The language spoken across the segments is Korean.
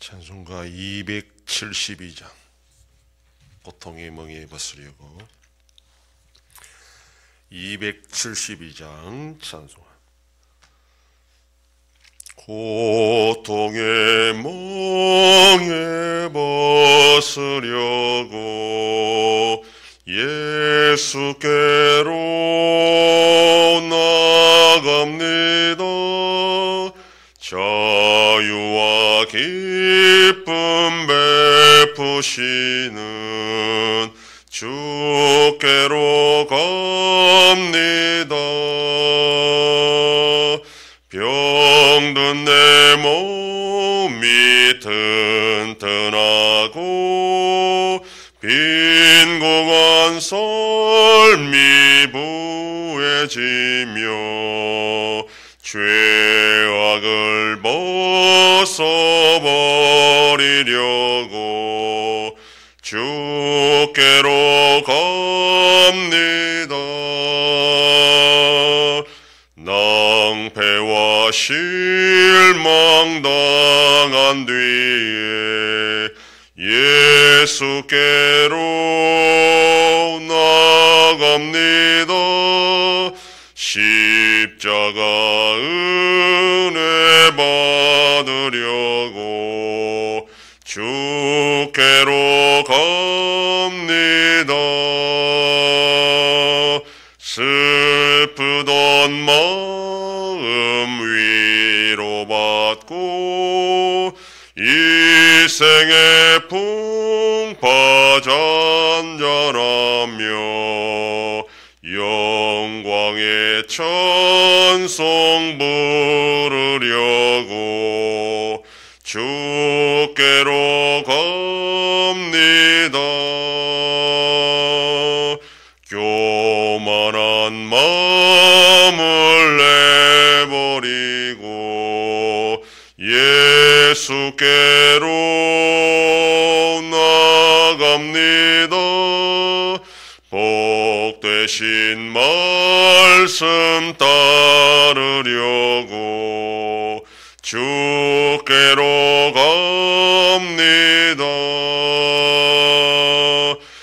찬송가 272장 고통의 멍에 벗으려고 272장 찬송가. 고통의 멍에 벗으려고 예수께로 나갑니다. 자유와 기쁨 베푸시는 주께로 갑니다. 병든 내 몸이 튼튼하고 빈 공한 삶이 부해지며 죄악을 벗어버리려고 주께로 갑니다. 낭패와 실망당한 뒤에 예수께로 나갑니다. 십자가 은혜 받으려고 주께로 갑니다. 슬프던 마음 위로받고 일생의 풍파 잔잔하며 영광의 찬송 부르려고 주께로 갑니다. 교만한 마음을 내버리고 예수께로 나갑니다. 복되신 말씀 따르려고 주께로 갑니다.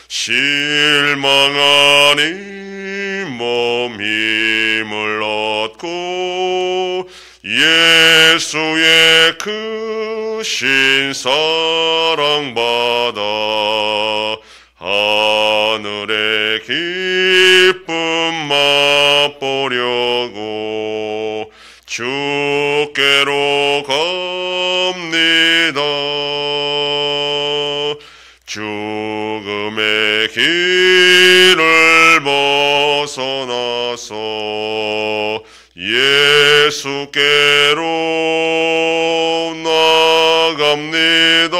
실망하니 몸 힘을 얻고 예수의 크신 사랑 받아 하늘의 기쁨 맛보려고 주께로 갑니다. 죽음의 길을 벗어나서 예수께로 나갑니다.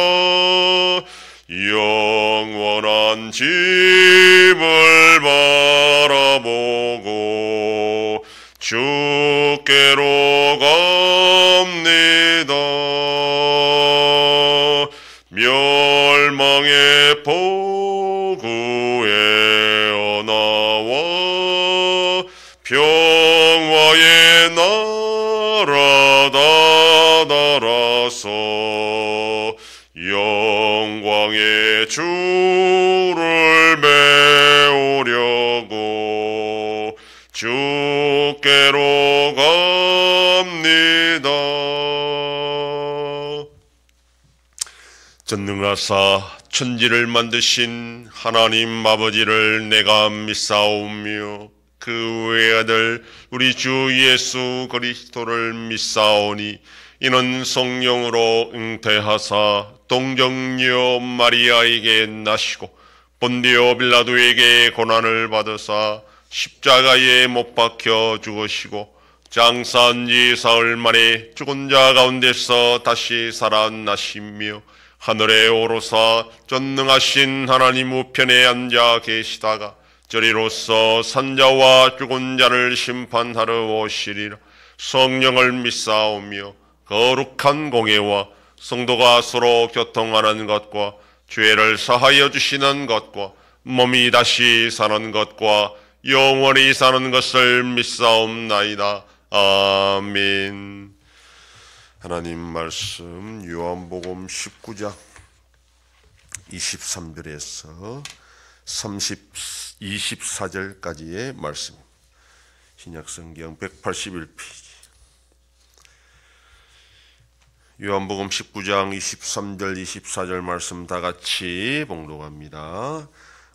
영원한 집을 바라보고 주께로 갑니다. 멸망의 포구에 언하와 평화의 나라 다다라서 영광의 주를 배우려고 주께로 갑니다. 전능하사 천지를 만드신 하나님 아버지를 내가 믿사오며 그 외아들 우리 주 예수 그리스도를 믿사오니 이는 성령으로 잉태하사 동정녀 마리아에게 나시고 본디오 빌라도에게 고난을 받으사 십자가에 못 박혀 죽으시고 장사한 지 사흘 만에 죽은 자 가운데서 다시 살아나시며 하늘에 오르사 전능하신 하나님 우편에 앉아 계시다가 저리로서 산자와 죽은 자를 심판하러 오시리라. 성령을 믿사오며 거룩한 공예와 성도가 서로 교통하는 것과 죄를 사하여 주시는 것과 몸이 다시 사는 것과 영원히 사는 것을 믿사옵나이다. 아멘. 하나님 말씀 요한복음 19장 23절에서 24절까지의 말씀, 신약성경 181페이지. 요한복음 19장 23절 24절 말씀 다같이 봉독합니다.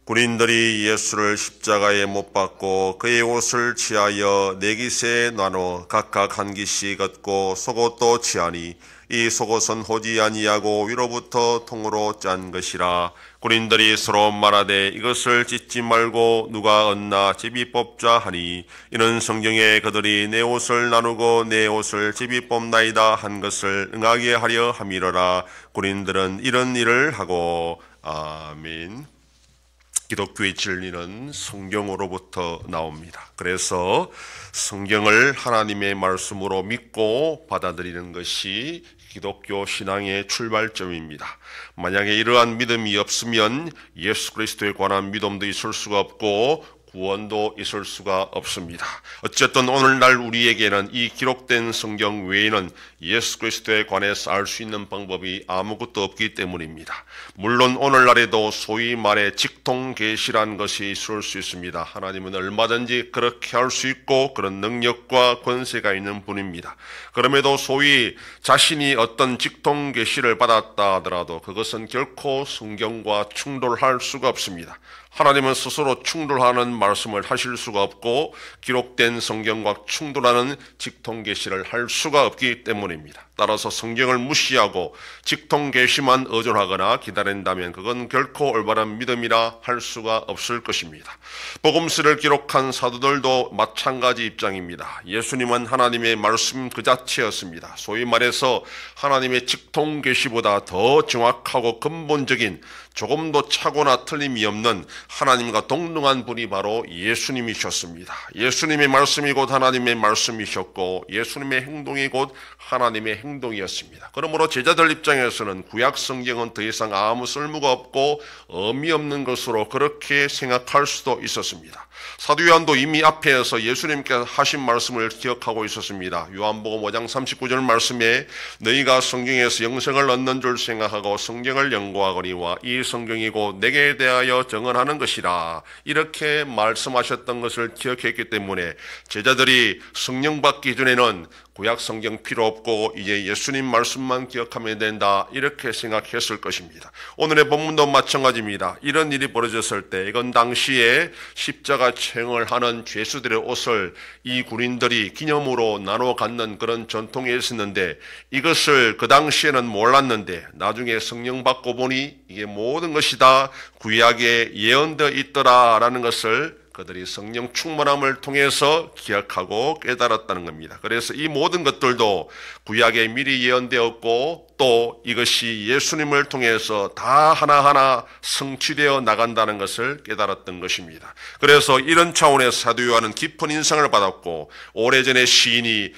군인들이 예수를 십자가에 못 박고 그의 옷을 취하여 네 깃에 나눠 각각 한 깃씩 얻고 속옷도 취하니 이 속옷은 호지 아니하고 위로부터 통으로 짠 것이라. 군인들이 서로 말하되 이것을 찢지 말고 누가 얻나 제비 뽑자 하니 이는 성경에 그들이 내 옷을 나누고 내 옷을 제비 뽑나이다 한 것을 응하게 하려 함이로라. 군인들은 이런 일을 하고. 아멘. 기독교의 진리는 성경으로부터 나옵니다. 그래서 성경을 하나님의 말씀으로 믿고 받아들이는 것이 기독교 신앙의 출발점입니다. 만약에 이러한 믿음이 없으면 예수 그리스도에 관한 믿음도 있을 수가 없고 구원도 있을 수가 없습니다. 어쨌든 오늘날 우리에게는 이 기록된 성경 외에는 예수 그리스도에 관해서 알 수 있는 방법이 아무것도 없기 때문입니다. 물론 오늘날에도 소위 말해 직통계시란 것이 있을 수 있습니다. 하나님은 얼마든지 그렇게 할 수 있고 그런 능력과 권세가 있는 분입니다. 그럼에도 소위 자신이 어떤 직통계시를 받았다 하더라도 그것은 결코 성경과 충돌할 수가 없습니다. 하나님은 스스로 충돌하는 말씀을 하실 수가 없고 기록된 성경과 충돌하는 직통계시를 할 수가 없기 때문입니다. 따라서 성경을 무시하고 직통계시만 의존하거나 기다린다면 그건 결코 올바른 믿음이라 할 수가 없을 것입니다. 복음서를 기록한 사도들도 마찬가지 입장입니다. 예수님은 하나님의 말씀 그 자체였습니다. 소위 말해서 하나님의 직통계시보다 더 정확하고 근본적인, 조금도 차고나 틀림이 없는 하나님과 동등한 분이 바로 예수님이셨습니다. 예수님의 말씀이 곧 하나님의 말씀이셨고 예수님의 행동이 곧 하나님의 행동이었습니다. 그러므로 제자들 입장에서는 구약 성경은 더 이상 아무 쓸모가 없고 의미 없는 것으로 그렇게 생각할 수도 있었습니다. 사도 요한도 이미 앞에서 예수님께서 하신 말씀을 기억하고 있었습니다. 요한복음 5장 39절 말씀에 너희가 성경에서 영생을 얻는 줄 생각하고 성경을 연구하거니와 이 성경이고 내게 대하여 증언하는 것이라, 이렇게 말씀하셨던 것을 기억했기 때문에 제자들이 성령 받기 전에는 구약 성경 필요 없고 이제 예수님 말씀만 기억하면 된다, 이렇게 생각했을 것입니다. 오늘의 본문도 마찬가지입니다. 이런 일이 벌어졌을 때 이건 당시에 십자가 체형을 하는 죄수들의 옷을 이 군인들이 기념으로 나눠 갖는 그런 전통이 있었는데 이것을 그 당시에는 몰랐는데 나중에 성령 받고 보니 이게 모든 것이 다 구약에 예언되어 있더라라는 것을 그들이 성령 충만함을 통해서 기억하고 깨달았다는 겁니다. 그래서 이 모든 것들도 구약에 미리 예언되었고 또 이것이 예수님을 통해서 다 하나하나 성취되어 나간다는 것을 깨달았던 것입니다. 그래서 이런 차원에서 사도 요한은 깊은 인상을 받았고 오래전에 시인이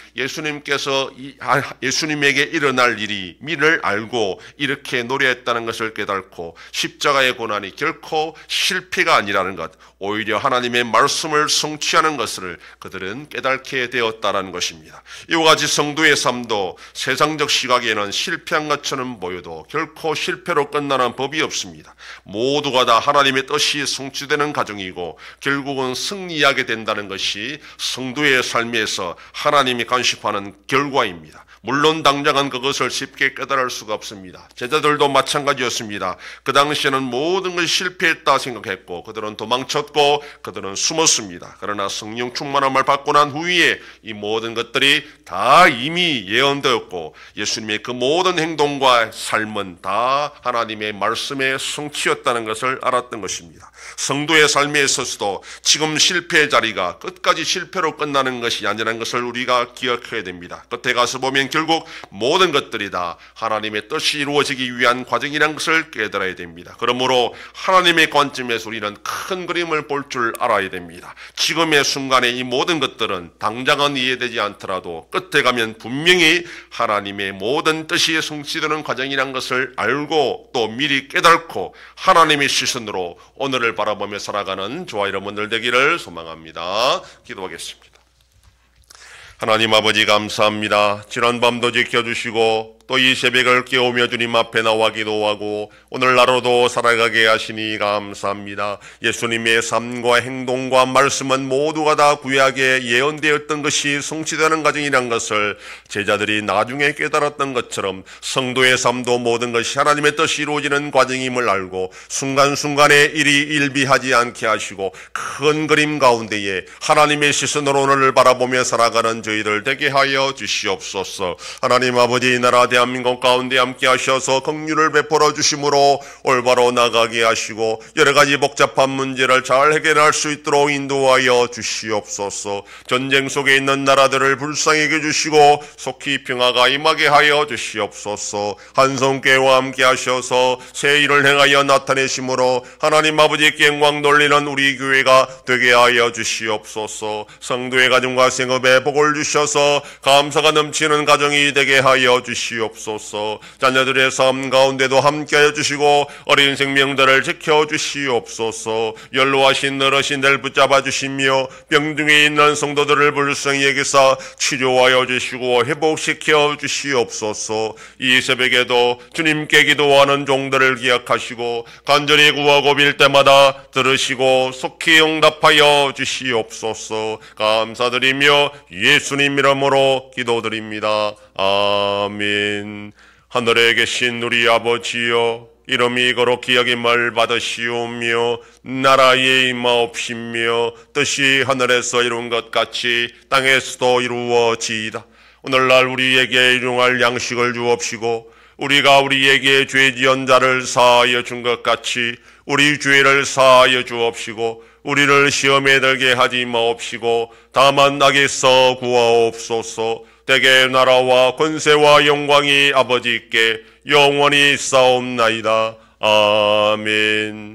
예수님에게 일어날 일이 미를 알고 이렇게 노래했다는 것을 깨닫고 십자가의 고난이 결코 실패가 아니라는 것, 오히려 하나님의 말씀을 성취하는 것을 그들은 깨닫게 되었다는 것입니다. 이와 같이 성도의 삶도 세상적 시각에는 실패한 것처럼 보여도 결코 실패로 끝나는 법이 없습니다. 모두가 다 하나님의 뜻이 성취되는 과정이고 결국은 승리하게 된다는 것이 성도의 삶에서 하나님이 간섭하는 결과입니다. 물론 당장은 그것을 쉽게 깨달을 수가 없습니다. 제자들도 마찬가지였습니다. 그 당시에는 모든 것이 실패했다 생각했고 그들은 도망쳤고 그들은 숨었습니다. 그러나 성령 충만함을 받고 난 후에 이 모든 것들이 다 이미 예언되었고 예수님의 그 모든 행동과 삶은 다 하나님의 말씀의 성취였다는 것을 알았던 것입니다. 성도의 삶에 있어서도 지금 실패의 자리가 끝까지 실패로 끝나는 것이 아니라는 것을 우리가 기억해야 됩니다. 끝에 가서 보면 결국 모든 것들이 다 하나님의 뜻이 이루어지기 위한 과정이라는 것을 깨달아야 됩니다. 그러므로 하나님의 관점에서 우리는 큰 그림을 볼 줄 알아야 됩니다. 지금의 순간에 이 모든 것들은 당장은 이해되지 않더라도 끝에 가면 분명히 하나님의 모든 뜻이 성취되는 과정이라는 것을 알고 또 미리 깨닫고 하나님의 시선으로 오늘을 바라보며 살아가는 저와 여러분들 되기를 소망합니다. 기도하겠습니다. 하나님 아버지 감사합니다. 지난밤도 지켜주시고 또 이 새벽을 깨우며 주님 앞에 나와 기도하고 오늘 하루도 살아가게 하시니 감사합니다. 예수님의 삶과 행동과 말씀은 모두가 다 구약에 예언되었던 것이 성취되는 과정이란 것을 제자들이 나중에 깨달았던 것처럼 성도의 삶도 모든 것이 하나님의 뜻이 이루어지는 과정임을 알고 순간순간에 일이 일비하지 않게 하시고 큰 그림 가운데에 하나님의 시선으로 오늘을 바라보며 살아가는 저희들 되게 하여 주시옵소서. 하나님 아버지, 이 나라 대한민국 가운데 함께 하셔서 긍휼을 베풀어 주심으로 올바로 나가게 하시고 여러 가지 복잡한 문제를 잘 해결할 수 있도록 인도하여 주시옵소서. 전쟁 속에 있는 나라들을 불쌍히 여겨주시고 속히 평화가 임하게 하여 주시옵소서. 한성교회와 함께 하셔서 새 일을 행하여 나타내심으로 하나님 아버지께 영광 돌리는 우리 교회가 되게 하여 주시옵소서. 성도의 가정과 생업에 복을 주셔서 감사가 넘치는 가정이 되게 하여 주시옵소서. 자녀들의 삶 가운데도 함께하여 주시고 어린 생명들을 지켜주시옵소서. 연로하신 어르신들 붙잡아 주시며 병중에 있는 성도들을 불쌍히 여기사 치료하여 주시고 회복시켜 주시옵소서. 이 새벽에도 주님께 기도하는 종들을 기억하시고 간절히 구하고 빌 때마다 들으시고 속히 응답하여 주시옵소서. 감사드리며 예수님 이름으로 기도드립니다. 아멘. 하늘에 계신 우리 아버지여, 이름이 거룩히 여김을 받으시오며 나라의 임하옵시며 뜻이 하늘에서 이룬 것 같이 땅에서도 이루어지이다. 오늘날 우리에게 일용할 양식을 주옵시고 우리가 우리에게 죄 지은 자를 사하여 준 것 같이 우리 죄를 사하여 주옵시고 우리를 시험에 들게 하지 마옵시고 다만 악에서 구하옵소서. 대개 나라와 권세와 영광이 아버지께 영원히 있사옵나이다. 아멘.